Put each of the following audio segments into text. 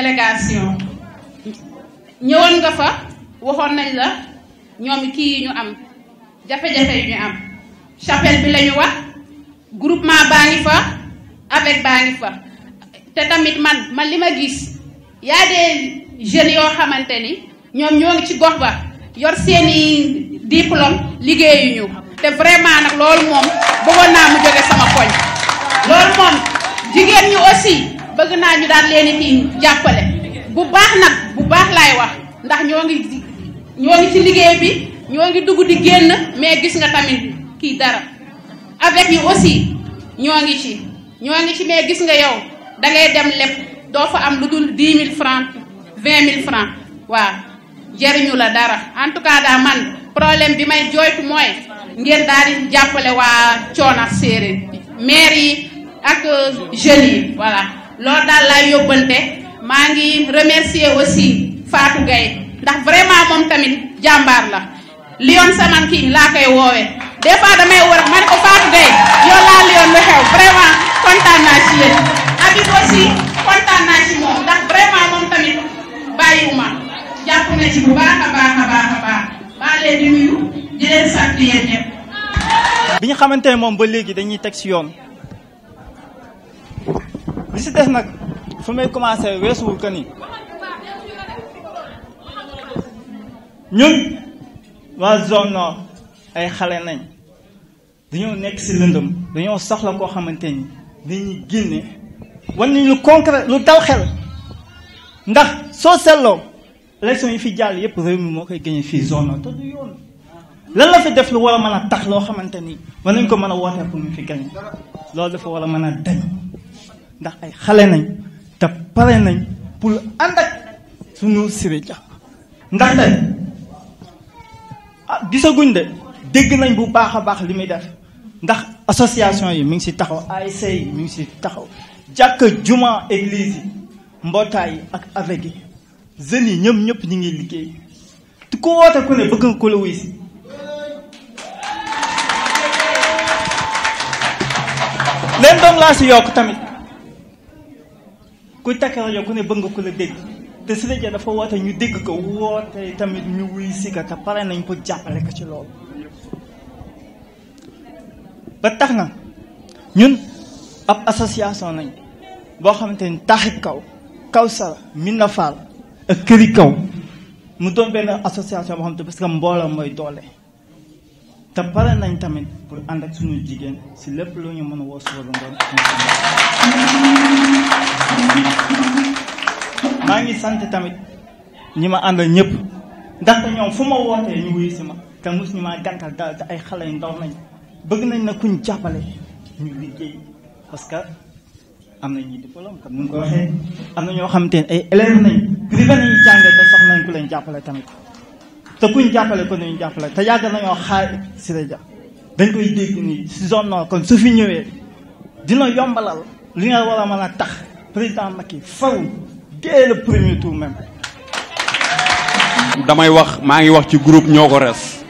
délégation ñëwoon nga fa waxoon nañ la ñoom kii yi ñu am jafe-jafe yi ñu am chapelle bi la ñu wax groupement baa ngi fa avec baa ngi fa te tamit man li ma gis y a des jeunes yoo xamante ni ñoom ñoo ngi ci gox ba yor seeni diplôme liggéeyuñu te vraiment nag loolu moom bëggoon naa mu jóge sama koñ loolu moom jigéen ñi aussi bëgg naa ñu daan leen di jàppale bu baax nag bu baax laay wax ndax ñoo ngi ci liggéey bi ñoo ngi dugg di génn mais gis nga tamit kii dara avec yi aussi ñoo ngi ci mais gis nga yow da ngay dem lépp doo fa am lu dul 10 000 francs 20 000 francs waaw jëriñu la dara en tout cas daal man problème bi may jooytu mooy ngeen daal di jàppale waa Coona Séeréer maire yi ak jeunes yi voilà loolu daal lay yóbbante maa ngi remercier aussi Fatou Gueye ndax vraiment moom tamit jàmbaar la Lion Saman King laa koy woowee des fois damay war ma ne ko Fatou Gueye yow laa Lion lu xew vraiment kontaan naa ci yéen Habib aussi kontaan naa ci moom ndax vraiment moom tamit bàyyiwuma jàpp na ci bu baax a baax a baax a baax maa leen di nuyu di leen sant yéen ñëpp. bi ñu xamante ne moom ba léegi dañuy teg ci yoon li ci des nag fu may commencé weesuwul que ni ñun waa zone nord ay xale nañ dañoo nekk ci lëndëm dañoo soxla koo xamante ni dañuy génne wan nañ lu concret lu dal xel ndax soo seetloo élection yi fi jàll yépp réew mi moo koy gagné fii zone nord te du yoon lan la fi def lu war a mën a tax loo xamante ni war nañ ko mën a wootee pour ñu fi gagné loolu dafa war a mën a dañ ndax ay xale nañ te pare nañ pour ànd ak suñu Siré Dia ndaxte gisaguñ de dégg nañ bu baax a baax li muy def ndax association yi mi ngi ci taxaw ASC yi mi ngi ci taxaw jàkk juma église yi mbootaay yi ak avec yi jeunes yi ñoom ñëpp ñu ngi liggéey te ku woote ku ne bëgg nga ko la wuy si leen doom laa ci yokk tamit kuy takk rajo ku ne bëgg nga ko la dégg te Siré Dia dafa woote ñu dégg ko woote tamit ñu wuy si ka te pare nañ pour jàppale ko ci loolu ba tax na ñun ab association nañ boo xamante ni taaxi kaw sara Mina Fall ak këri kaw mu doon benn association boo xamante parce que mbooloo mooy doole te pare nañ tamit pour ànd ak suñu jigéen si lépp lu ñu mën a woo suba ngoon maa ngi sant tamit ñi ma àndal ñëpp ndaxte ñoom fu ma wootee ñu wuyu si ma te mos ñu maa gàntal daal te ay xale yu ndaw nañ bëgg nañ na kuñ jàppale ñu liggéey parce que am na ñi diplôme comme ni nga ko waxee am na ñoo xamante ne ay élèves nañ privé nañu jàngee te soxla nañ ku leen jàppale tamit te kuñ jàppale ko nañu jàppale te yàgg nañoo xaar Siré Dia dañ koy dégg nii si zone nord kon su fi ñëwee dina yombalal li nga war a mën a tax président Macky faw dès le premier tour même. damay wax maa ngi wax ci groupe ñoo ko res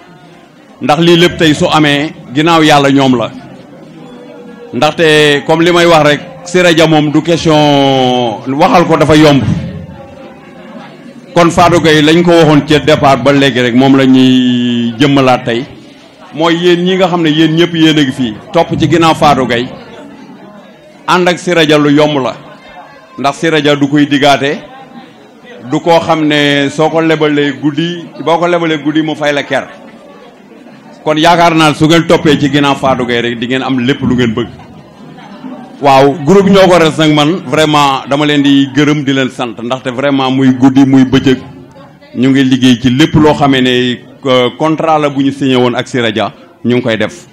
ndax lii lépp tey su amee ginnaaw yàlla ñoom la ndaxte comme li may wax rek Siré Dia moom du question waxal ko dafa yomb kon Fatou Gueye lañ ko waxoon ci départ ba léegi rek moom la ñuy jëmmalaat tey mooy yéen ñi nga xam ne yéen ñëpp yéen a ngi fii topp ci ginnaaw Fatou Gueye ànd ak Siré Dia lu yomb la ndax Siré Dia du koy digaate du koo xam ne soo ko lebalee guddi boo ko lebalee guddi mu fay la ker kon yaakaar naa su ngeen toppee ci ginnaaw Fatou Gueye rek di ngeen am lépp lu ngeen bëgg waaw groupe ñoo ko res nag man vraiment dama leen di gërëm di leen sant ndaxte vraiment muy guddi muy bëccëg ñu ngi liggéey ci lépp loo xamee ne contrat la bu ñu signé woon ak Siré Dia ñu ngi koy def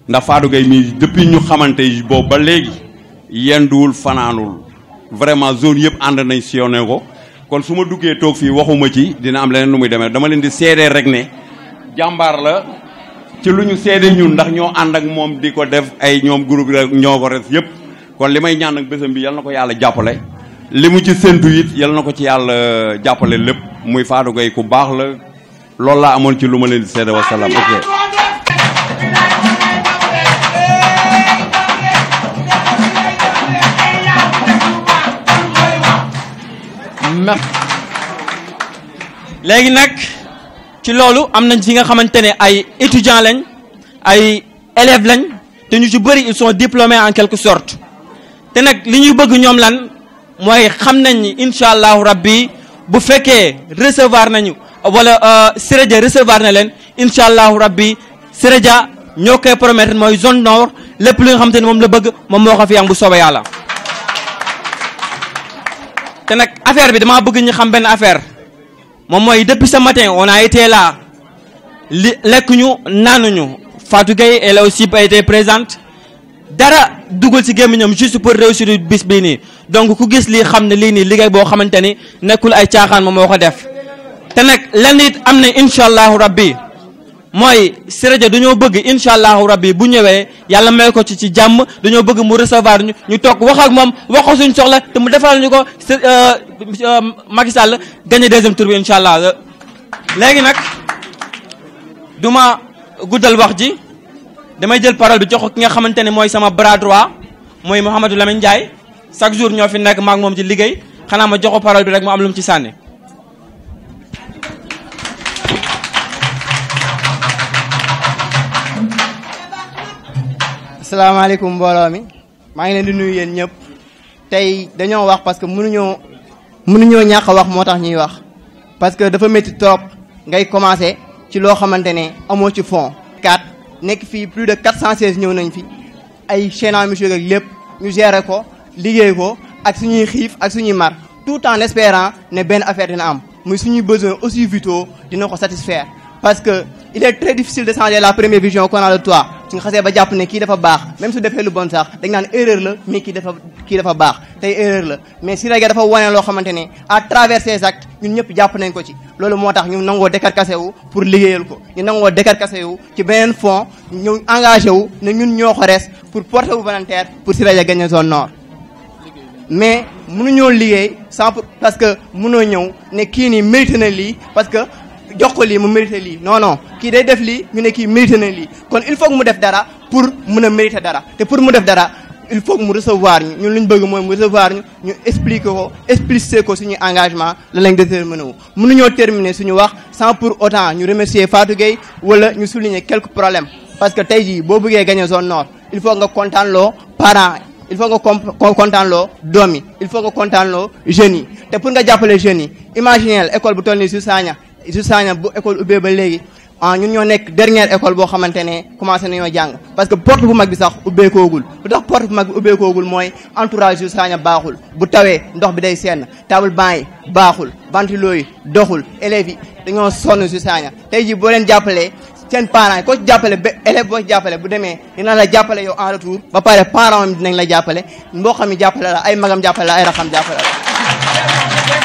ndax Fatou Gueye mi depuis ñu xamante boobu ba léegi yenduwul fanaanul vraiment zone yëpp ànd nañ sillonné ko kon su ma duggee toog fii waxuma ci dina am leneen lu muy demee dama leen di seedee rek ne jàmbaar la ci lu ñu seede ñun ndax ñoo ànd ak moom di ko def ay ñoom groupe rek ñoo ko res yëpp kon li may ñaan nag bésam bi yal na ko yàlla jàppale li mu ci séntu it yal na ko ci yàlla jàppale lépp muy Fatou Gueye ku baax la loolu laa amoon ci lu ma leen di seede wasalaam ok léegi nag ci loolu am nañ fi nga xamante ne ay étudiants lañ ay élèves lañ te ñu ci bëri ils sont diplômés en quelque sorte te nag li ñuy bëgg ñoom lan mooy xam nañ ni incha allahu rabbi bu fekkee recevoir nañu wala Siré Dia recevoir na leen incha allahu rabbi Siré Dia ñoo koy promettre mooy zone nord lépp li nga xamante ne moom la bëgg moom moo ko fi am bu soobee yàlla. te nag affaire bi damaa bëgg ñu xam benn affaire moom mooy depuis ce matin on a été là li lekk ñu naanuñu Fatou Gueye elle a aussi été présente dara dugal ci gémmiñam juste pour réussir bis bii nii donc ku gis lii xam ne lii nii liggéey boo xamante ni nekkul ay caaxaan moom moo ko def. te nag lenn it am na incha allahu rabbi mooy Siré Dia dañoo bëgg incha allahu rabbi bu ñëwee yàlla may ko ci jàmm dañoo bëgg mu recevoir ñu toog wax ak moom wax ko suñ soxla te mu defal ñu ko Macky Sall gagné deuxième tour bi incha allah. léegi nag du ma guddal wax ji damay jël parole bi jox ko ki nga xamante ne mooy sama bras droit mooy Mouhamadou Lamine Ndiaye chaque jour ñoo fi nekk maak moom ci liggéey xanaa ma jox ko parole bi rek mu am lu mu ci sànni. asalaamaaleykum mbooloo mi maa ngi leen di nuyu yéen ñëpp tey dañoo wax parce que mënuñoo ñàkk a wax moo tax ñuy wax parce que dafa métti trop ngay commencé ci loo xamante ne amoo ci fond. 4 nekk fii plus de 416 ñëw nañ fi ay chaîne à musique ak lépp ñu gérer ko liggéey ko ak suñuy xiif ak suñuy mar tout en espérant ne benn affaire dina am muy suñuy besoins aussi vitaux dina ko satisfaire parce que il est très difficile de changer la première vision qu'on a de toi su nga xasee ba jàpp ne kii dafa baax même su defee lu bon sax dañ naan erreur la mais kii dafa baax tey erreur la mais Siré Dia dafa wane loo xamante ne à travers ses actes ñun ñëpp jàpp nañ ko ci loolu moo tax ñu nangoo décarcassé wu pour liggéeyal ko ñu nangoo décarcassé wu ci beneen fond ñu engagé wu ne ñun ñoo ko res pour porter wu volontaire pour Siré Dia gagner zone nord mais mënuñoo liggéey sans parce que mënoo ñëw ne kii nii mérité na lii parce que jox ko lii mu mérité lii non non kii day def lii ñu ne kii mérité na lii kon il faut que mu def dara pour mën a mérité dara te pour mu def dara il faut que mu recevoir ñu ñun lu ñu bëgg mooy mu recevoir ñu expliquer ko expliciter ko suñu engagement la lañ déterminé wu. mënuñoo terminer suñu wax sans pour autant ñu remercier Fatou Gueye wala ñu souligner quelques problèmes parce que tey jii boo bëggee gagner zone nord il faut nga kontaan loo parents il faut nga kontaan loo doom yi il faut nga kontaan loo jeunes yi te pour nga jàppale jeunes yi imaginez école bu toll nii Jules Sagna bu école ubbee ba léegi ñun ñoo nekk dernière école boo xamante ne commencé nañoo jàng parce que porte bu mag bi sax ubbeekoogul lu tax porte bu mag bi ubbeekoogul mooy entourage Jules Sagna baaxul bu tawee ndox bi day senn table banc yi baaxul ventilo yi doxul élèves yi dañoo sonn Jules Sagna tey jii boo leen jàppalee seen parents yi ko ci jàppale ba élève boo ci jàppale bu demee dina la jàppale yow en retour ba pare parents yi dinañ la jàppale mboqam yi jàppale la ay magam jàppale la ay raxam jàppale la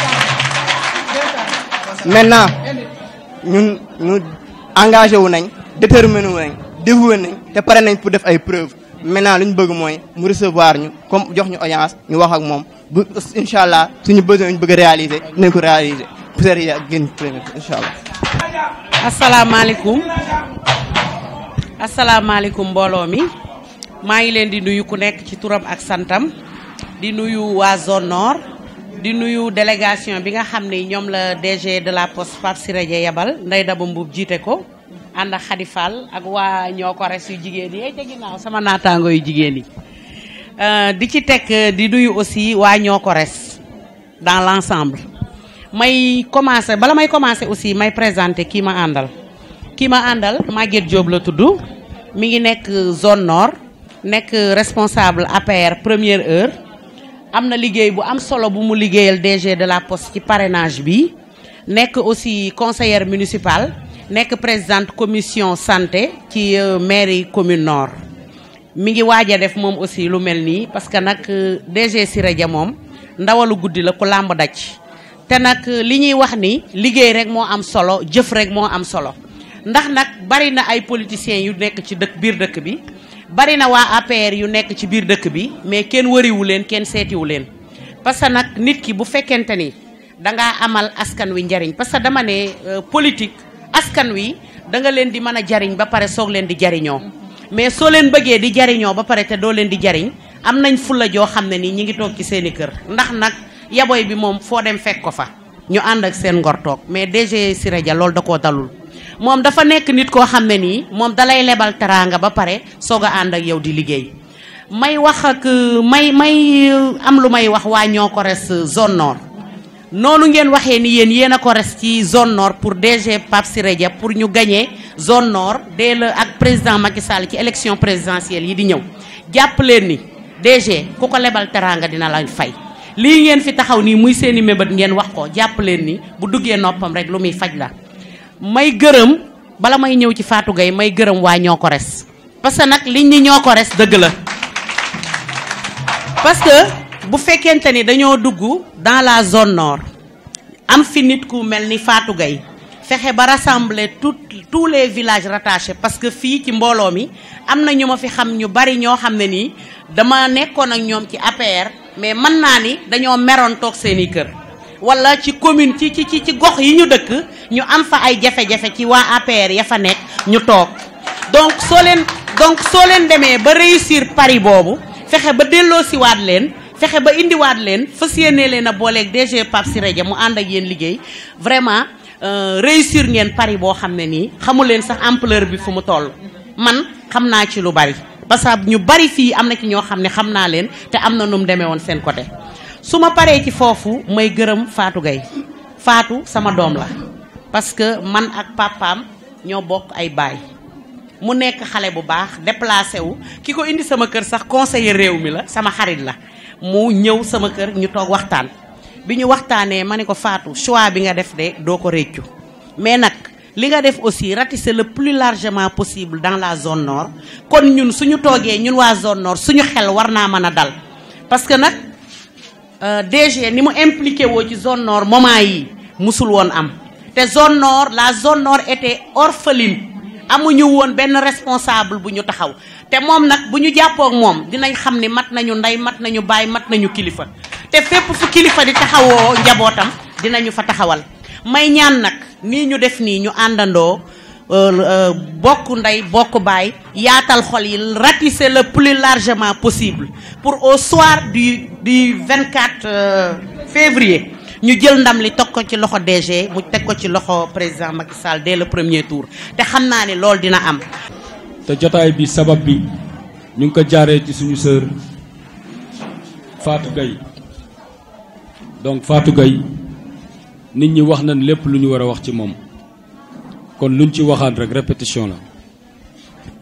maintenant ñun ñu engagé wu nañ déterminé wu nañ dévoué nañ te pare nañ pour def ay preuves maintenant lu ñu bëgg mooy mu recevoir ñu comme jox ñu audience ñu wax ak moom bu incha allah suñu besoin ñu bëgg a réaliser dinañ ko réaliser pour Siré génn premier incha allah. asalaamaaleykum mbooloo mi maa ngi leen di nuyu ku nekk ci turam ak santam di nuyu waa zone nord. di nuyu délégation bi nga xam ne ñoom la DG de la poste Pape Siré Dia yebal Ndeye Daba Mbuub jiite ko ànd ak Khady Fall ak waa ñoo ko res yu jigéen yi ca ginnaaw sama naataango yu jigéen yi di ci teg di nuyu aussi waa ñoo ko res dans l'ensemble may commencer bala may commencer aussi may présenter kii ma àndal Maguette Diop la tudd mi ngi nekk zone nord nekk responsable APR première heure am na liggéey bu am solo bu mu liggéeyal DG de la poste ci parrainage bi nekk aussi conseillère municipale nekk présidente commission santé ci mairie commune nord mi ngi waaj a def moom aussi lu mel nii parce que nag DG Siré Dia moom ndawalu guddi la ku làmb daj te nag li ñuy wax ni liggéey rek moo am solo jëf rek moo am solo ndax nag bari na ay politiciens yu nekk ci biir dëkk bi bari na waa APR yu nekk ci biir dëkk bi mais kenn wariwu leen kenn seetiwu leen parce que nag nit ki bu fekkente ni dangaa amal askan wi njariñ parce que dama ne politique askan wi da nga leen di mën a jariñ ba pare soog leen di jariñoo mais soo leen bëggee di jariñoo ba pare te doo leen di jariñ am nañ fulla joo xam ne nii ñi ngi toog ci seeni kër ndax nag yaboy bi moom foo dem fekk ko fa ñu ànd ak seen ngor toog mais DG Siré Dia loolu da koo dalul moom dafa nekk nit koo xam ne nii moom dalay lebal teraanga ba pare soog a ànd ak yow di liggéey may wax ak may am lu may wax waa Niokores zone nord noonu ngeen waxee ni yéen a ko res ci zone nord pour DG Pape Siré Dia pour ñu gagner zone nord dès le ak président Macky Sall ci élection présidentielle yi di ñëw jàpp leen ni DG ku ko lebal teraanga dina la fay lii ngeen fi taxaw nii muy seeni mébét ngeen wax ko jàpp leen ni bu duggee noppam rek lu muy faj la may gërëm bala may ñëw ci Fatou Gueye may gërëm waa Niokores parce que nag liñ ni Niokores dëgg la parce que bu fekkente ni dañoo dugg dans la zone nord am fi nit ku mel ni Fatou Gueye fexe ba rassembler tous les villages rattachés parce que fii ci mbooloo mi am na ñu ma fi xam ñu bari ñoo xam ne nii dama nekkoon ak ñoom ci APR mais mën naa ni dañoo meroon toog seeni kër wala ci commune ci gox yi ñu dëkk ñu am fa ay jafe-jafe ci waa APR ya fa nekk ñu toog donc soo leen demee ba réussir pari boobu fexe ba delloosiwaat leen fexe ba indiwaat leen fas yéene leen a booleeg DG Pape Siré Dia mu ànd ak yéen liggéey vraiment réussir ngeen pari boo xam ne nii xamul leen sax ampleur bi fu mu toll man xam naa ci lu bari parce que ñu bari fii am na ci ñoo xam ne xam naa leen te am na nu mu demee woon seen côté su ma paree ci foofu may gërëm Fatou Gueye Fatou sama doom la parce que man ak papaam ñoo bokk ay baay mu nekk xale bu baax déplacé wu ki ko indi sama kër sax conseiller réew mi la sama xarit la mu ñëw sama kër ñu toog waxtaan bi ñu waxtaanee ma ne ko Fatou choix bi nga def de doo ko réccu mais nag li nga def aussi ratisser le plus largement possible dans la zone nord kon ñun suñu toogee ñun waa zone nord suñu xel war naa mën a dal parce que nag DG ni mu impliqué woo ci zone nord moment yi musul woon am te zone nord la zone nord était orpheline amuñu woon benn responsable bu ñu taxaw te moom nag bu ñu jàppook moom dinañ xam ni mat nañu ndey mat nañu baay mat nañu kilifa te fépp fu kilifa di taxawoo njabootam dinañu fa taxawal may ñaan nag nii ñu def nii ñu àndandoo bokk ndey bokk baay yaatal xol yi ratisser le plus largement possible pour au soir du 24 février ñu jël ndam li teg ko ci loxo DG mu teg ko ci loxo président Macky Sall dès le premier tour te xam naa ne loolu dina am. te jotaay bi sabab bi ñu ngi ko jaaree ci suñu sœur Fatou Gueye donc Fatou Gueye nit ñi wax nañ lépp lu ñu war a wax ci moom kon luñ ci waxaat rek répétition la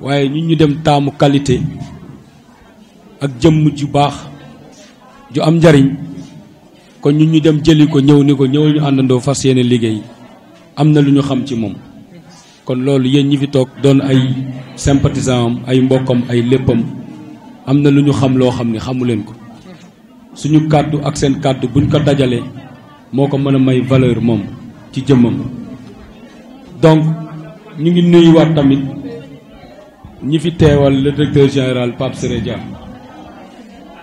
waaye ñun ñu dem taamu qualité ak jëmm ju baax ju am njariñ kon ñun ñu dem jëli ko ñëw ni ko ñëwal ñu àndandoo fas yéene liggéey am na lu ñu xam ci moom kon loolu yéen ñi fi toog doon ay sympathisant am ay mbokkam ay léppam am na lu ñu xam loo xam ni xamu leen ko suñu kàddu ak seen kàddu buñ ko dajalee moo ko mën a may valeur moom ci jëmmam donc ñu ngi nuyuwaat tamit ñi fi teewal le directeur général Pape Siré Dia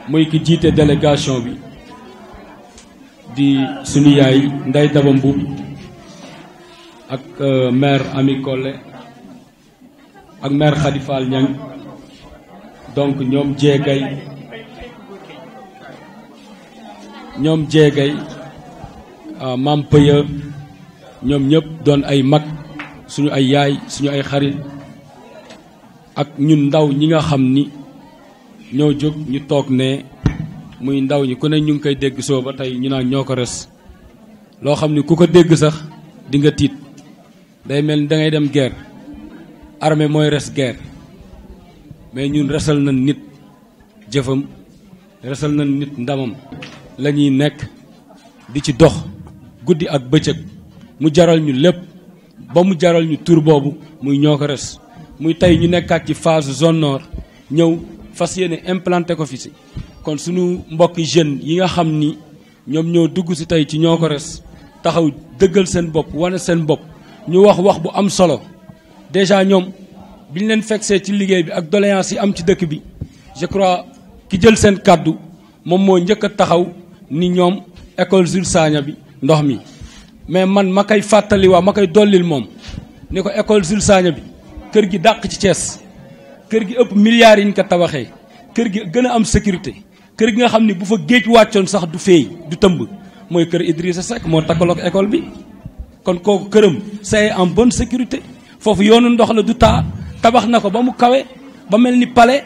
muy ki jiite délégation bi di suñu yaay Ndeye Daba Mbuub ak maire Ami Collé ak maire Khady Fall Niang donc ñoom jeegay Mam Pëya ñoom ñëpp doon ay mag suñu ay yaay suñu ay xarit ak ñun ndaw ñi nga xam ni ñoo jóg ñu toog ne muy ndaw ñi ku ne ñu ngi koy dégg soo ba tey ñu naan ñoo ko res loo xam ni ku ko dégg sax di nga tiit day mel ni da ngay dem guerre armée mooy res guerre mais ñun resal nañ nit jëfam resal nañ nit ndamam la ñuy nekk di ci dox guddi ak bëccëg mu jaral ñu lépp ba mu jaral ñu tur boobu muy ñoo ko res muy tey ñu nekkaat ci phase zone nord ñëw fas yéene implanté ko fi si kon suñu mbokki jeunes yi nga xam ni ñoom ñoo dugg si tey ci ñoo ko res taxaw dëggal seen bopp wane seen bopp ñu wax bu am solo déjà ñoom biñ leen feksee ci liggéey bi ak doléance yi am ci dëkk bi je crois ki jël seen kàddu moom moo njëkk a taxaw ni ñoom école Jules Sagna bi ndox mi mais man ma koy fàttali waa ma koy dollil moom ni ko école Jules Sagna bi kër gi dàq ci Thiès kër gi ëpp milliards yi ñu ko tabaxee kër gi gën a am sécurité kër gi nga xam ni bu fa géej wàccoon sax du feey du tëmb mooy kër Idrissa Seck moo takkaloog école bi kon kooku këram c'est en bonne sécurité foofu yoonu ndox la du taa tabax na ko ba mu kawe ba mel ni palais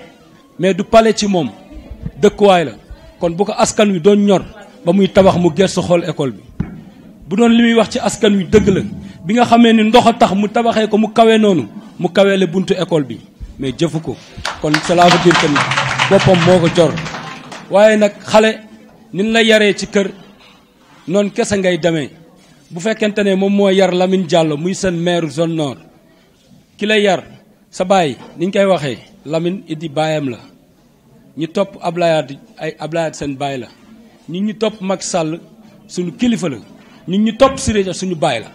mais du palais ci moom dëkkuwaay la kon bu ko askan wi doon ñor ba muy tabax mu gëstu xool école bi bu doon li muy wax ci askan wi dëgg la bi nga xamee ni ndox a tax mu tabaxee ko mu kawe noonu mu kaweele buntu école bi mais jëfu ko kon cela veut dire que ni boppam moo ko jor waaye nag xale nin la yaree ci kër noonu kese ngay demee bu fekkente ne moom moo yar Lamine Diallo muy seen maire zone nord ki lay yar sa baay ni ñu koy waxee Lamine Idi baayam la ñi topp Ablaye Ablaye seen baay la ñun ñu topp Macky Sall suñu kilifa la ñun ñu topp Siré Dia suñu baay la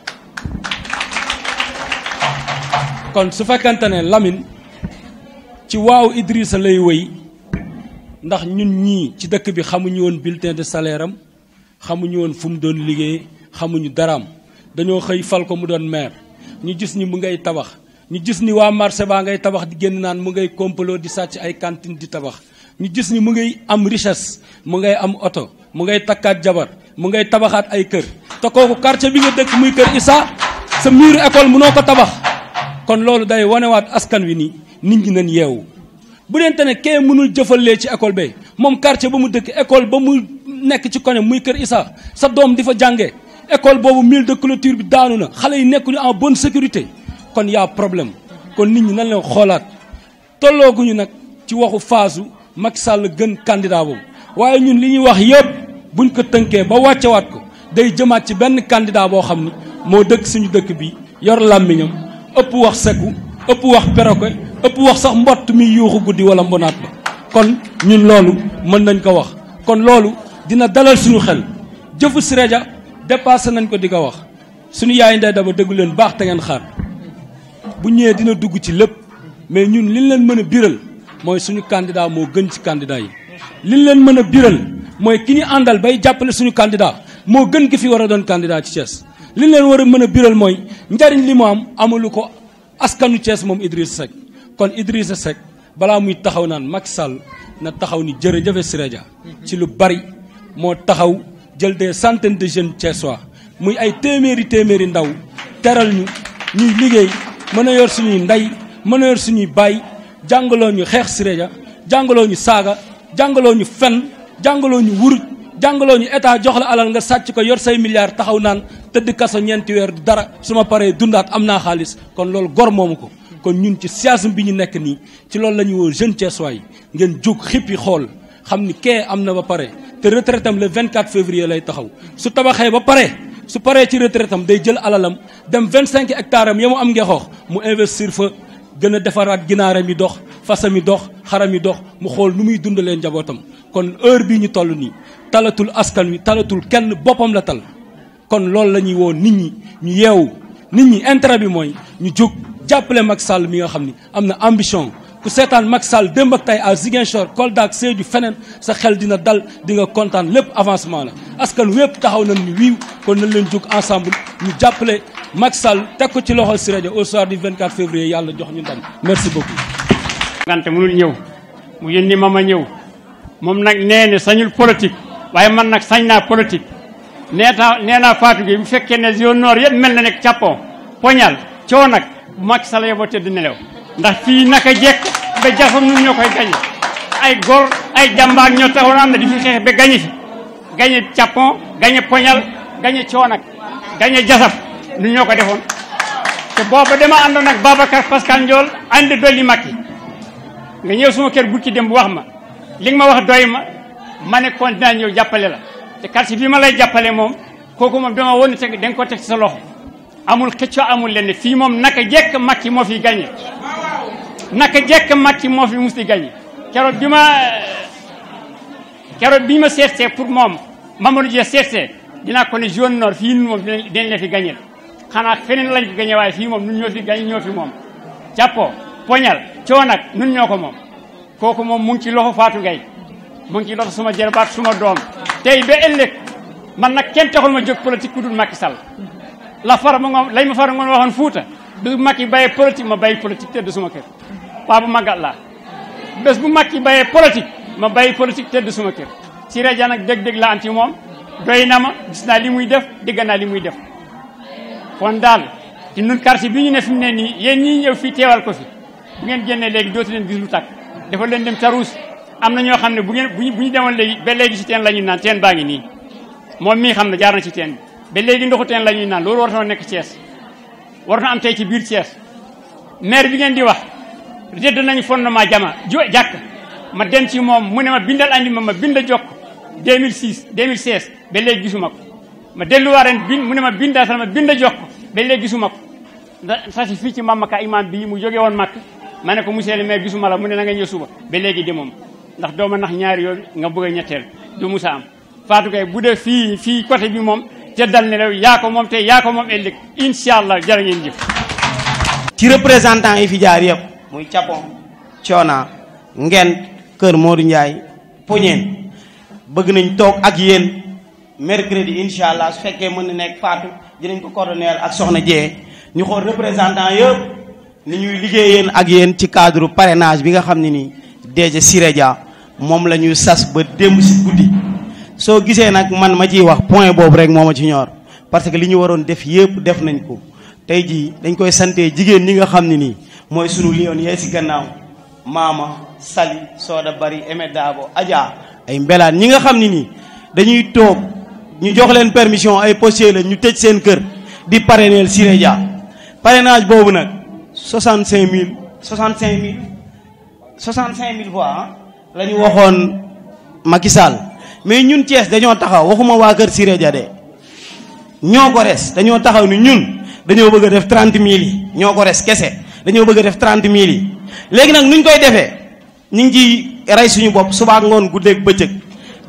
kon su fekkente ne Lamine ci waaw Idrissa lay wëy ndax ñun ñii ci dëkk bi xamuñu woon bulletin de salaire am xamuñu woon fu mu doon liggéey xamuñu daraam dañoo xëy fal ko mu doon maire ñu gis ni mu ngay tabax ñu gis ni waa marché baa ngay tabax di génn naan mu ngay complot di sàcc ay cantine di tabax ñu gis ni mu ngay am richesse mu ngay am oto mu ngay takkaat jabar mu ngay tabaxaat ay kër te kooku quartier bi nga dëkk muy kër Issa sa muru école mënoo ko tabax kon loolu day wanewaat askan wi ni nit ñi nañ yeewu bu deente ne kee mënul jëfalee ci école ba moom quartier ba mu dëkk école ba mu nekk ci koñam muy kër Issa sa doom di fa jàngee école boobu mur de clôture bi daanu na xale yi nekkuñu en bonne sécurité kon y a problème kon nit ñi nan leen xoolaat tollooguñu nag ci waxu phase Macky Sall gën candidat boobu waaye ñun li ñuy wax yëpp buñ ko tënkee ba wàccewaat ko day jëmaat ci benn candidat boo xam ni moo dëkk suñu dëkk bi yor làmmiñam ëpp wax sekku ëpp wax perroquet ëpp wax sax mbott mi yuuxu guddi wala mbonaat ba kon ñun loolu mën nañ ko wax kon loolu dina dalal suñu xel jëfu Siré Dia dépassé nañ ko di ko wax suñu yaay Ndeye Daba déglu leen baax te ngeen xaar bu ñëwee dina dugg ci lépp mais ñun liñ leen mën a biral mooy suñu candidat moo gën ci candidat yi liñ leen mën a biral mooy ki ñu àndal bay jàppale suñu candidat moo gën ki fi war a doon candidat ci Thiès liñ leen war a mën a biral mooy njariñ li mu am amalu ko askanu Thiès moom Idrissa Seck kon Idrissa Seck balaa muy taxaw naan Macky Sall na taxaw ni jërëjëfe Siré Dia ci lu bari moo taxaw jël des centaines de jeunes Thiessois muy ay téeméeri ndaw teral ñu ñuy liggéey mën a yor suñuy ndey mën a yor suñuy baay jàngaloo ñu xeex Siré Dia jàngaloo ñu saaga jàngaloo ñu fen jàngaloo ñu wuruj jàngaloo ñu état jox la alal nga sàcc ko yor say milliards taxaw naan tëdd kaso ñeenti weer du dara su ma paree dundaat am naa xaalis kon loolu gor moomu ko kon ñun ci siyaasam bi ñu nekk nii ci loolu la ñu woo jeune Thiessois yi ngeen jóg xippi xool xam ni kee am na ba pare te retraite am le 24 février lay taxaw su tabaxee ba pare su paree ci retraite am day jël alalam dem 25 hectares am ya mu am ngexoox mu investir fa gën a defaraat ginaaram yi dox fasam yi dox xaram yi dox mu xool nu muy dundalee njabootam kon heure bii ñu toll nii talatul askan wi talatul kenn boppam la tal kon loolu la ñuy woo nit ñi ñu yeewu nit ñi intérêt bi mooy ñu jóg jàppale Macky Sall mi nga xam ni am na ambition ku seetaan Macky Sall démb ak tey à Ziguinchor Kolda ak Sédhiou feneen sa xel dina dal di nga kontaan lépp avancement la askan wépp taxaw nañ ni wiiw kon nañ leen jóg ensemble ñu jàppale Macky Sall teg ko ci loxol Siré Dia au soir du 24 février yàlla jox ñu ndam merci beaucoup. ngante mënul ñëw mu yónni ma ñëw moom nag nee na sañul politique waaye man nag sañ naa politique nee naa Fatou Gueye bu fekkee ne zone nord yëpp mel na nekk Capon Poñal coo nag bu Macky Sall yeboo tëdd nelaw ndax fii naka jekk ba jasam nun ñoo koy gañe ay góor ay jàmbaar ñoo taxoon am na di fi xeex ba gañe fi gañe Capon gañe Poñal gañe coo nag gañe jasaf nun ñoo ko defoon te booba dama àndoon ak Babacar Pascal Ndiol ànd dolli Macky nga ñëw suma kër bukki dem bu wax ma li nga ma wax doy ma ne kon dinaa ñëw jàppale la te quartier bi ma lay jàppale moom kooku moom dama woon teg da nga ko teg ci sa loxo amul xëccoo amul lenn fii moom naka jekk Macky moo fi gagné naka jekk Macky moo fi mus di gagné keroog bi ma seetsee pour moom Mamadou Dia seetsee dinaa ko ne zone nord fii nun moom dinañ la fi gagné xanaa feneen lañ ko gagné waaye fii moom nun ñoo fi gagné ñoo fi moom jàppoo Poñal coo nag nun ñoo ko moom kooku moom mu ngi ci loxo Fatou Gueye mu ngi ci loxo suma jarbaat suma doom tey ba ëllëg man nag kenn taxul ma jóg politique ku dul Macky Sall la fara ma ngoom lañ ma fara ngoon waxoon Fuuta bu Macky bàyyee politique ma bàyyi politique te du suma kër paa bu màggat laa bés bu Macky bàyyee politique ma bàyyi politique tëdd suma kër Siré Dia nag dëgg-dëgg la am ci moom doy na ma gis naa li muy def dégg naa li muy def kon daal ci nun quartier bi ñu ne fi mu ne nii yéen ñii ñëw fii teewal ko fi bu ngeen génnee léegi dootu leen gis lu tàkk dafa leen dem taruus am na ñoo xam ne bu ñu demoon léegi ba léegi ci teen la ñuy naan teen baa ngi nii moom mii xam ne jaar na ci teen bi ba léegi ndoxu teen la ñuy naan loolu war na nekk Thiès war na am tey ci biir Thiès maire bi ngeen di wax rëdd nañu fondement jama jàkk ma dem ci moom mu ne ma bindal andi ma bind jokk 2016 ba léegi gisuma ko ma delluwaat ren mu ne ma bindal ma bind jokk ba léegi gisuma ko sa si fii ci Mamaka imam bii mu jóge woon Makka ma ne ko monsieur le maire gisuma la mu ne na nga ñëw suba ba léegi de moom ndax dooma nax ñaari yoon nga bëgg a ñetteel du musa am Fatou Gueye bu dee fii côté bi moom te dal ne la yaa ko moom te yaa ko moom ëllëg incha allah jërë ngeen jëf. ci représentant yi fi jaar yëpp muy Capon Coona Ngent Kër Modou Ndiaye Poñeen bëgg nañ toog ak yéen mercredi incha allah su fekkee mën na nekk Fatou dinañ ko coordonner ak Soxna Dieng ñu xool représentant yëpp ni ñuy liggéeyeen ak yéen ci cadre parrainage bi nga xam ne nii DG Siré Dia moom la ñuy sas ba démb si guddi soo gisee nag man ma ciy wax point boobu rek moo ma ci ñor parce que li ñu waroon def yëpp def nañ ko tey jii dañ koy santee jigéen ñi nga xam ne nii mooy sunu lion yee si gannaaw Maama Sali Soda Bari Emet Dabo Adja ay mbelaan ñi nga xam ne nii dañuy toog ñu jox leen permission ay postier la ñu tëj seen kër di parrainer Siré Dia parrainage boobu nag 65000 voix la ñu waxoon Macky Sall mais ñun Thiès dañoo taxaw waxuma waa kër Siré Dia de ñoo ko res dañoo taxaw ni ñun dañoo bëgg a def 30000 yi ñoo ko res kese dañoo bëgg a def 30000 yi léegi nag nuñ koy defee ñu ngi ciy rey suñu bopp suba ngoon guddeeg bëccëg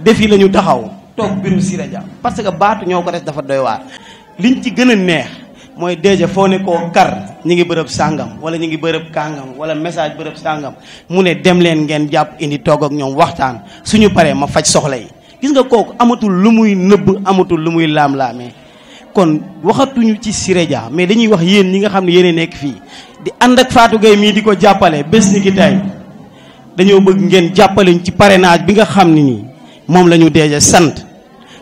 defi la ñu taxaw toog bureau Siré Dia parce que baatu ñoo ko res dafa doy waar liñ ci gën a neex mooy déjà foo ne koo kar ñi ngi bërëb sàngam wala ñi ngi bërëb kàngam wala message bërëb sàngam mu ne dem leen ngeen jàpp indi toog ak ñoom waxtaan suñu paree ma faj soxla yi gis nga kooku amatul lu muy nëbb amatul lu muy laam-laamee kon waxatuñu ci Siré Dia mais dañuy wax yéen ñi nga xam ne yéen nekk fii di ànd ak Fatou Gueye mii di ko jàppale bés ni ki tey dañoo bëgg ngeen jàppaleñ ci parrainage bi nga xam ne nii moom la ñu déjà sant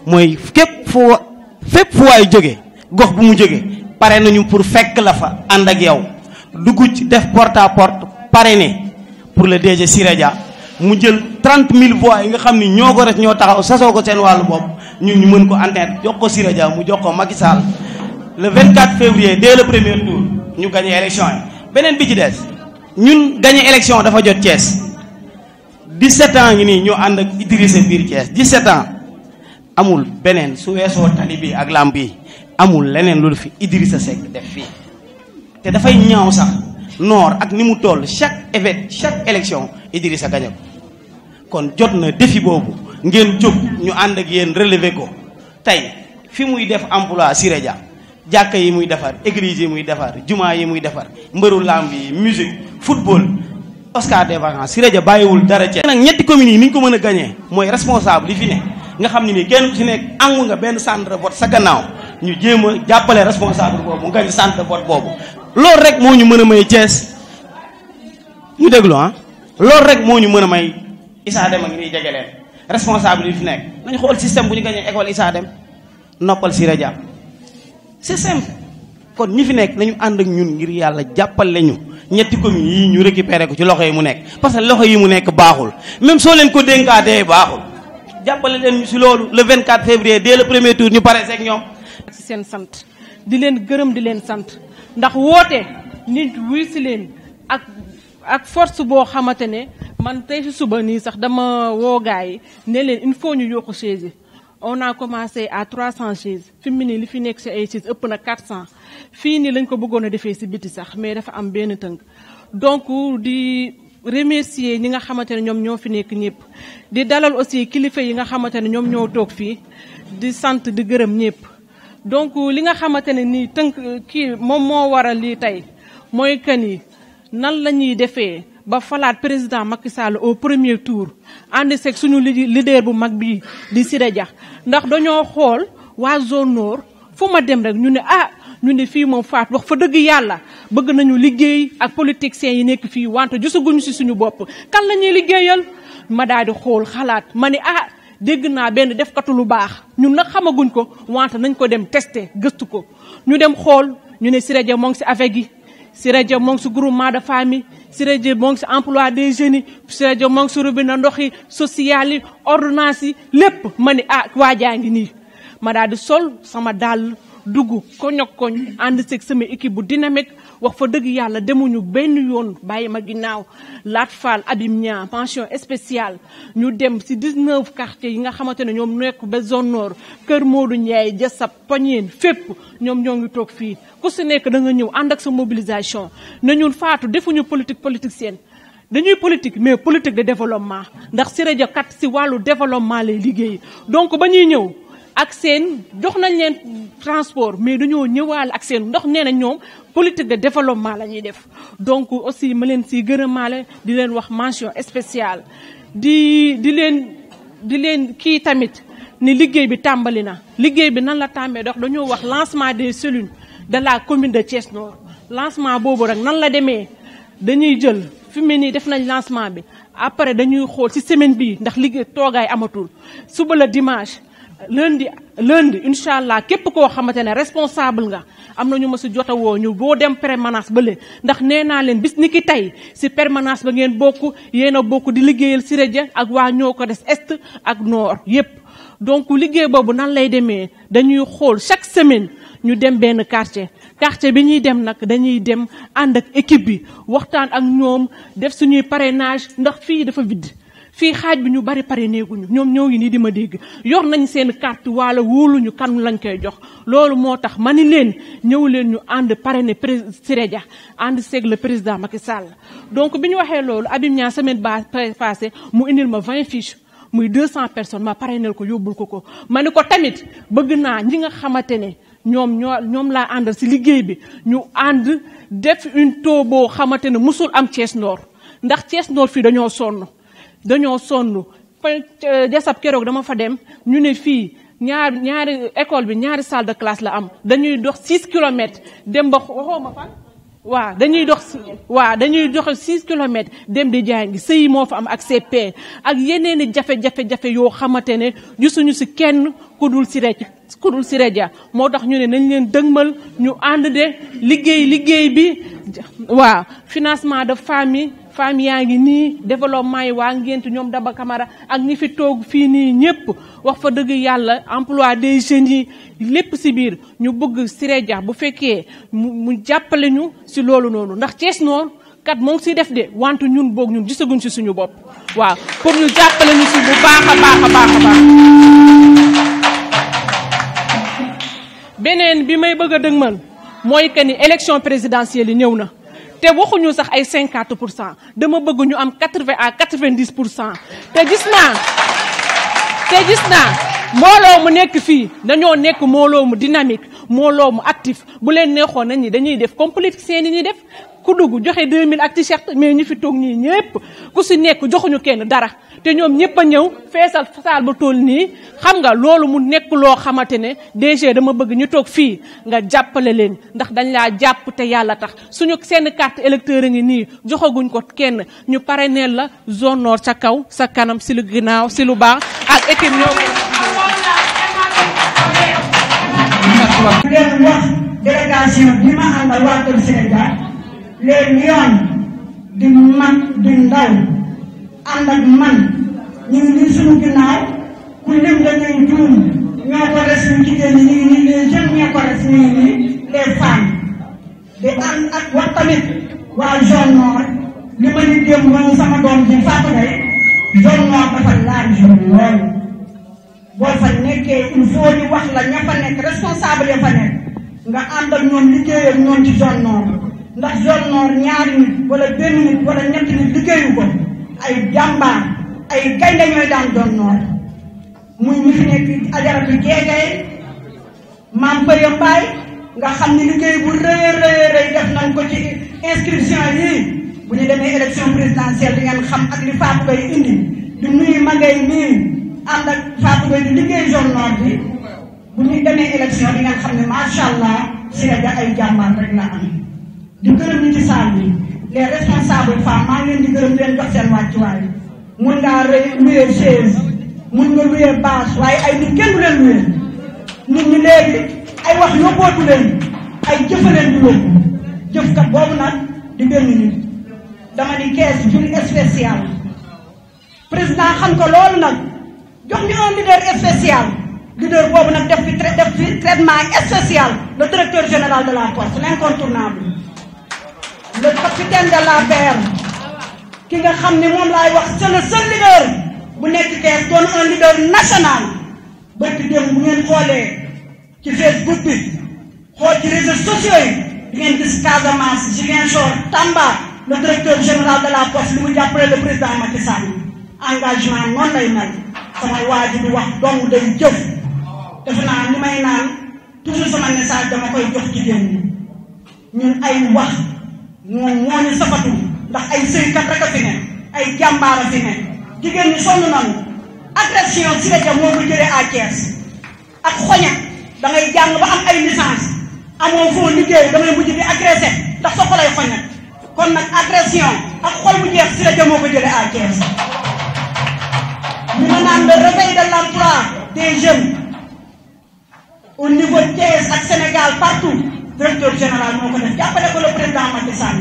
mooy fépp fu waay jóge gox bu mu jóge pare nañu pour fekk la fa ànd ak yow dugg ci def porte à porte parrainé pour le DG Siré Dia mu jël 30000 voix yi nga xam ni ñoo ko res ñoo taxaw sasoo ko seen wàllu bopp ñun ñu mën ko antenne jox ko Siré Dia mu jox ko Macky Sall le 24 février dès le premier tour ñu gagné élection yi. beneen bi ci des ñun gagné élection dafa jot Thiès 17 ans ngi nii ñoo ànd ak Idrissa biir Thiès 17 ans amul beneen su weesoo tali bi ak lamp yi amul leneen loolu fi Idrissa Seck def fii te dafay ñaaw sax noor ak ni mu toll chaque élection Idrissa gagné ko kon jot na défi boobu ngeen jóg ñu ànd ak yéen relever ko tey fi muy def emploi Siré Dia jàkka yi muy defar église yi muy defar jumaa yi muy defar mbëru lamb yi musique football Oscar des vacances Siré Dia bàyyiwul dara ci nag ñetti communes yi ni ñu ko mën a gagné mooy responsable yi fi ne nga xam ne nii kenn ku ci nekk angu nga benn centre de vote sa gannaaw ñu jéem a jàppale responsable boobu mu gañ centre de vote boobu loolu rek moo ñu mën a may Thiès ñu déglu loolu rek moo ñu mën a may Issa Dem a ngi nii jege leen responsable yi fi nekk nañu xool système bu ñu gañee école Issa Dem noppal Siré Dia c'est simple kon ñi fi nekk nañu ànd ak ñun ngir yàlla jàppale ñu ñetti communes yi ñu récupéré ko ci loxo yi mu nekk parce que loxo yi mu nekk baaxul même soo leen ko dénkaatee baaxul jàppale leen ñu si loolu le 24 février dès le premier tour ñu pare seeg ñoom. ci seen sant di leen gërëm di leen sant ndax woote nit wuy si leen ak force boo xamante ne man tey si suba nii sax dama woo gars yi ne leen il faut ñu yokk chaise yi on a commencé à 300 chaises fi mu nii li fi nekk si ay chaises ëpp na 400 fii nii lañ ko bëggoon a defee si biti sax mais dafa am benn tënk donc di remercier ñi nga xamante ne ñoom ñoo fi nekk ñëpp di dalal aussi kilifa yi nga xamante ne ñoom ñoo toog fii di sant di gërëm ñëpp donc li nga xamante ne nii tënk kii moom moo waral lii tey mooy que ni nan la ñuy defee ba falaat président Macky Sall au premier tour ànd seeg suñu leader bu mag bii di Siré Dia ndax dañoo xool waa zone nord fu ma dem rek ñu ne ñu ne fii moom faat wax fa dëgg yàlla bëgg nañu liggéey ak politiciens yi nekk fii wante gisaguñu si suñu bopp kan la ñuy liggéeyal ma daal di xool xalaat ma ni dégg naa benn defkatu lu baax ñun nag xamaguñ ko wante nañ ko dem testé gëstu ko ñu dem xool ñu ne Siré Dia moo ngi si avec yi Siré Dia moo ngi si groupement de famille Siré Dia moo ngi si emploi des jeunes yi Siré Dia moo ngi si robinet ndox yi social yi ordonnance yi lépp ma ni waajaa ngi nii ma daal di sol sama dàll dugg koñ ànd seeg sama équipe bu dynamique wax fa dëgg yàlla demuñu benn yoon bàyyi ma ginnaaw Lat Fall Abim Niang mention spéciale ñu dem si 19 quartiers yi nga xamante ne ñoom nekk ba zone nord Kër Modou Ndiaye Jassab Poñeen fépp ñoom ñoo ngi toog fii ku si nekk da nga ñëw ànd ak sa mobilisation ne ñun Fatou defuñu politique politicienne dañuy politique mais politique de développement ndax Siré Dia kat si wàllu développement lay liggéey donc ba ñuy ñëw ak seen jox nañ leen transport mais dañoo ñëwaale ak seen ndox nee na ñoom politique de développement la ñuy def donc aussi ma leen si gërëmaale di leen wax mention spéciale di leen kii tamit ni liggéey bi tàmbali na liggéey bi nan la tàmbee dox dañoo wax lancement des cellules de la commune de Thiès Nord lancement boobu rek nan la demee dañuy jël fi mu nii def nañ lancement bi après dañuy xool ci semaine bii ndax liggéey toogaay amatul suba la dimanche lundi incha allah képp koo xamante ne responsable nga am na ñu ma si jota woo ñu boo dem permanence ba le ndax nee naa leen bis ni ki tey si permanence ba ngeen bokk yéen a bokk di liggéeyal Siré Dia ak waa ñoo ko des est ak nord yépp donc liggéey boobu nan lay demee dañuy xool chaque semaine ñu dem benn quartier bi ñuy dem nag dañuy dem ànd ak équipe bi waxtaan ak ñoom def suñuy parrainage ndax fii dafa vide fii xaaj bi ñu bari pare neeguñu ñoom ñoo ngi nii di ma dégg yor nañ seen carte wala wóoluñu kan lañ koy jox loolu moo tax ma ni leen ñëw leen ñu ànd parrainé Siré Dia ànd seeg le président Macky Sall donc bi ñu waxee loolu Abim Niang semaine passée mu indil ma 20 fiches muy 200 personnes ma parrainé ko yóbbul ko ma ni ko tamit bëgg naa ñi nga xamante ne ñoom laa àndal si liggéey bi ñu ànd def une taux boo xamante ne musul am Thiès Nord ndax Thiès Nord fii dañoo sonn Jassab keroog dama fa dem ñu ne fii ñaari école bi ñaari salle de classe la am dañuy dox 6 kilomètres dem ba waxooma fan dañuy dox 6 kilomètres dem di jàngi sëyi moo fa am ak CP ak yeneen i jafe-jafe yoo xamante ne gisuñu si kenn ku dul Siré Dia moo tax ñu ne nañ leen dëgmal ñu ànd de liggéey bi financement de famille yaa ngi nii développement yi waa Ngent ñoom Daba Camara ak ñi fi toog fii nii ñëpp wax fa dëgg yàlla emploi des jeunes yi lépp si biir ñu bëgg Siré Dia bu fekkee mu jàppale ñu si loolu noonu ndax Thiès Nord kat moo ngi siy def de wante ñun boog ñun gisaguñ si suñu bopp pour ñu jàppale ñu si bu baax a baax. beneen bi may bëgg a dëgmal mooy que ni élection présidentielle yi ñëw na te waxuñu sax ay 50% dama bëgg ñu am 80 à 90%. te gis naa mbooloo mu nekk fii dañoo nekk mbooloo mu dynamique mbooloo mu actif bu leen neexoon nañ ni dañuy def comme politiciens yi ñuy def ku dugg joxe 2000 ak t-shirt mais ñi fi toog ñii ñëpp ku si nekk joxuñu kenn dara te ñoom ñëpp a ñëw feesal saal ba toll nii xam nga loolu mu nekk loo xamante ne DG dama bëgg ñu toog fii nga jàppale leen ndax dañ laa jàpp te yàlla tax suñu seen carte électeur a ngi nii joxaguñ ko kenn ñu parrainé la zone nord sa kaw sa kanam si lu ginnaaw si lu baax ak équipe ñoo leen wax délégation bi ma àndal waa Kër Siré Dia leen yoon di mag di ndaw ànd ak man ñu ngi nii suñu ginnaaw ku lim dañuy juum ñoo ko res ñu jigéen ñi ñu ngi nii les jeunes ñoo ko res ñu ngi nii les femmes di ànd ak wax tamit waa zone nord li ma ni démb moom sama doom ji Fatou Gueye zone nord dafa large lool boo fa nekkee il faut ñu wax la ña fa nekk responsable ya fa nekk nga ànd ak ñoom liggéey ak ñoom ci zone nord ndax zone nord ñaari nit wala benn nit wala ñetti nit liggéeyu ko ay jàmbaar ay gaynde ñooy daan zone nord muy ñi fi nekk ajaratu jeegay maam Pëya Mbaay nga xam ni liggéey bu rëy def nañ ko ci inscription yi bu ñu demee élection présidentielle di ngeen xam ak li Fatou Gueye indi di nuyu magay nii ànd ak Fatou Gueye di liggéey zone nord bi bu ñu demee élection di ngeen xam ne macha allah Siré Dia ay jàmbaar rek la am di gërëm ñi ci saal bi les responsables femmes maa ngi leen di gërëm leen jox seen wàccuwaay mun ngaa louer chaise mun nga louer bâche waaye ay nit kenn du leen louer nit ñi léegi ay wax yóbbootu leen ay jëfaleen du leen jëfkat boobu nag di benn nit dama di kees juri spécial président xam ko loolu nag jox ñu un leader spécial leader boobu nag def fi traitement spécial le directeur général de la poste l'incontournable le capitaine de la paire ki nga xam ne moom laay wax c'est le seul leader bu nekk kees doon un leader national bëgg dem bu ngeen xoolee ci Facebook bi xool ci réseaux sociaux yi di ngeen gis Casamance Ziguinchor Tamba le directeur général de la poste li mu jàppale le président Macky Sall engagement noonu lay mel samay waa ji di wax dong day jëf defe naa li may naan toujours sama message dama koy jox jigéen ñi ñun ay wax moom moo ñu safatu ndax ay sëykat rek a fi ne ay jàmbaar a fi ne jigéen ñi sonn nañu agression si la moo ko jëlee à Thiès ak xoña da ngay jàng ba am ay licence amoo foo liggéey damay mujj di agressé ndax sa xolay xoña kon nag agression ak xol bu jeex si la moo ko jëlee à Thiès ñu ma naan le réveil de l'emploi des jeunes au niveau Thiès ak Sénégal partout directeur général moo ko def jàppale ko le président Macky Sall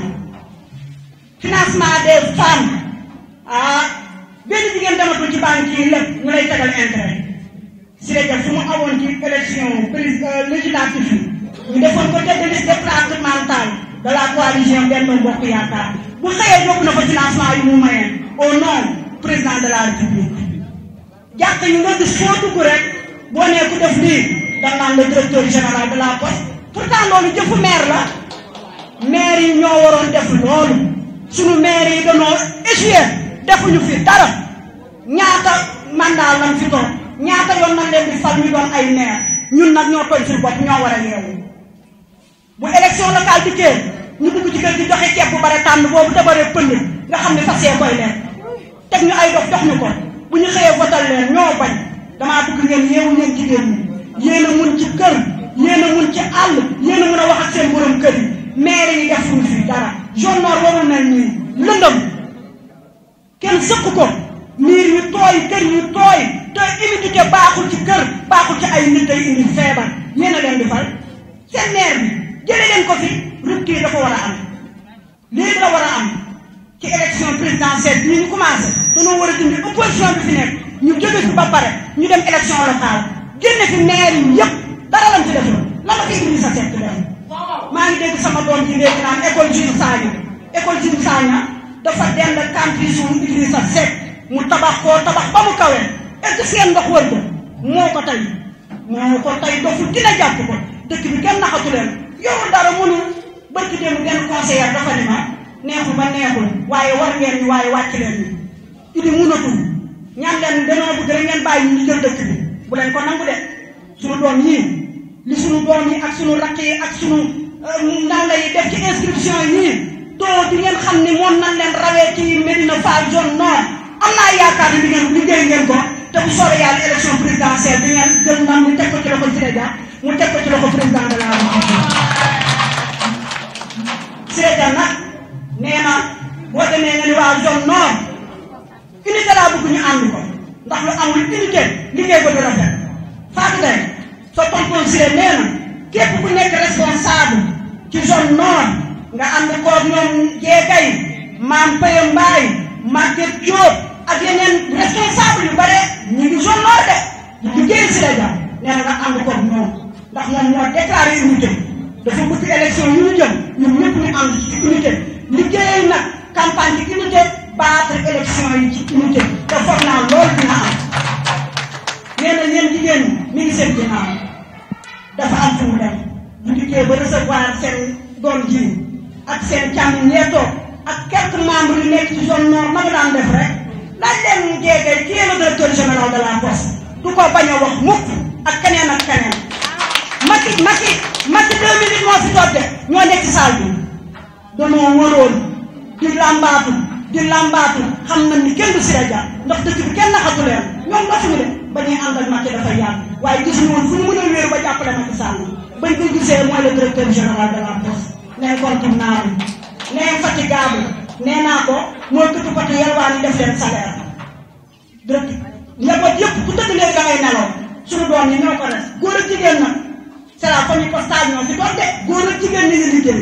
financement des femmes benn jigéen dematul ci banque yi lépp ñu lay tegal intérêt si la fu mu awoon ci élection législative yi ñu defoon ko tête de liste départementale de la coalition Benno Bokk Yaakaar bu xëyee yóbbu na ko financement yi mu mayee au nom président de la République jàkk ñu nga gis foo dugg rek boo nee ku def lii da naan le directeur général de la poste pourtant loolu jëfu maire la maire yi ñoo waroon def loolu sunu maire yi dañoo échoué defuñu fi dara ñaata mandat lañ fi doon ñaata yoon nañ leen di fal ñu doon ay maire ñun nag ñoo tooñ suñu bopp ñoo war a yeewu bu élection locale dikkee ñu dugg ci kër gi joxe ceeb bu bare tànn boobu te bare pënd nga xam ne fas yee koy leen teg ñu ay dox jox ñu ko bu ñu xëyee votal leen ñoo bañ damaa bëgg ngeen yeewu ngeen jigéen ñi yéen a mun ci kër yéen a mun ci àll yéen a mun a wax ak seen borom kër yi maire yi defuñu fi dara zone nord warul mel nii lëndëm kenn sëkk ko miir yu tooy kër yu tooy te humidité baaxul ci kër baaxul ci ay nit day indi feebar yéen a leen di fal seen maire bi jëlee leen ko fi rupture dafa war a am léegi la war a am ci élection présidentielle bii ñu commencé dañoo war a dindi opposition bi fi nekk ñu jóge fi ba pare ñu dem élection locale génne fi maire yi yëpp dara lañ ci defee la ma koy indi sa seet def maa ngi dégg sama doom ji léegi naan école Jules Sagna école Jules Sagna dafa dend campus wu Idrissa Seck mu tabax koo tabax ba mu kawee est-ce que seen ndox wër ko moo ko tey doful dina jàpp ko dëkk bi kenn naxatu leen yorul dara mënul bëgg dem benn conseiller dafa ni ma neexul ba neexul waaye war ngeen ñu waaye wàcc leen ñu idi mënatul ñaan leen dañoo bëgg rek ngeen bàyyi ñu jël dëkk bi bu leen ko nangu de suñu doom yii li suñu doom yi ak suñu rakk yi ak suñu ndawla yi def ci inscription yi too di ngeen xam ni moom nañ leen rawee ci Médina Fall zone nord am naa yaakaar ni di ngeen liggéey ngeen ko te bu soobee yàlla élection présidentielle di ngeen jël ndam ñu teg ko ci loxo Siré Dia mu teg ko ci loxo président de la République Siré Dia nag nee na boo demee nga ni waa zone nord unité laa bëgg ñu ànd ko ndax lu amul unité liggéey ko du rafet Fatou Gueye sa tonton Siré nee na képp ku nekk responsable ci zone nord nga ànd koog ñoom jeegay maam Paye Mbaye Maguette Diop ak yeneen responsable yu bare ñu ngi zone nord de liggéey Siré Dia nee na nga ànd koog ñoom ndax moom moo déclaré unité dafa bëgg élection yu ñu jëm ñun ñëpp ñu ànd ci unité liggéey nag campagne ci unité battre élection yi ci unité te foog naa loolu dina am nee na yéen jigéen ñi mi ngi seen ginnaaw dafa am fu mu dem bu dikkee ba recevoir seen doom ji ak seen càmm ñeetoo ak quelques membres yu nekk ci zone nord na mu daan def rek laaj leen mu jeegee kii le directeur général de la poste du ko bañ a wax mukk ak keneen ak keneen Macky 2 minutes moo fi toog de ñoo nekk ci salle bi danoo waroon di làmbaatu xam nañ ni kenn du Siré Dia ndax dëkk bi kenn naxatu leen ñoom dofuñu de ba ñuy ànd ak Macky dafay yàgg waaye gis ñu woon fu ñu mën a wéeru ba jàppale Macky Sall bañ ko gisee mooy le directeur général de la poste l'incontournable l'infatigable nee naa ko mooy këtu côté yalwaan yi def leen salaire direct njaboot yëpp ku tëdd léegi da ngay nelaw suñu doom yi ñoo ko des góor ak jigéen nag c'est la famille postage ñoo fi doon de góor ak jigéen ñi ngi liggéey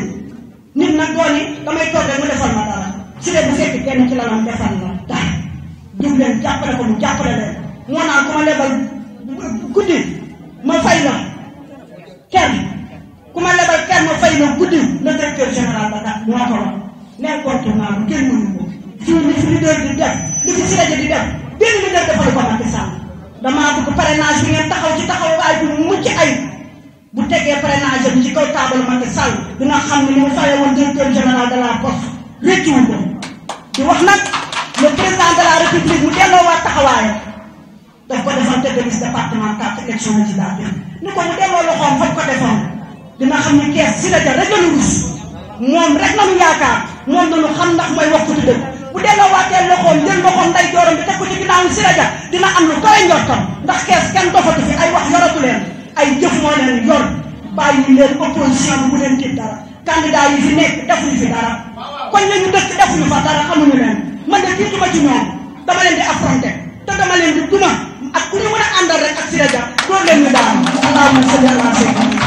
nit nag doon yi damay toog rek mu defal ma dara si de bu fekk kenn ci lalam defal la dara jóg leen jàppale ko mu jàppale leen moo naan ku ma lebal guddi ma fay la kenn ku ma lebal kenn ma fay la guddi le directeur général Dakar moo ko wax n'importe naa kenn mënu ko fii li fi leader di def li fi Siré Dia di def benn leader defal ko Macky Sall damaa bëgg parrainage bi ngeen taxaw ci taxawaay bu mucc ay bu tegee parrainage bi ci kaw table Macky Sall dina xam ne li mu fayee woon directeur général de la poste réccuwul ko di wax nag le président de la république mu delloowaat taxawaayam daf ko defoon tête de liste départementale ci élection législative ni ko mu delloo loxoom fañ ko defoon dina xam ne kees Siré Dia rek la ñu rus moom rek la ñu yaakaar moom dañu xam ndax mooy wax ko ci dëgg bu delloowaatee loxoom jël loxoom nday jooram bi teg ko ci ginnaaw Siré Dia dina am lu koy njortam ndax kees kenn dofatu fi ay wax yoratu leen ay jëf moo leen yor bàyyi leen opposition bi bu leen tiit dara candidat yi fi nekk defuñu fi dara koñ la ñu dëkk defuñu fa dara xamuñu leen man de tiituma ci ñoom dama leen di affronter te dama leen di duma ak ku ñu mën a àndal rek ak Siré Dia door leen ñu daal allahumma salli ala sayyidina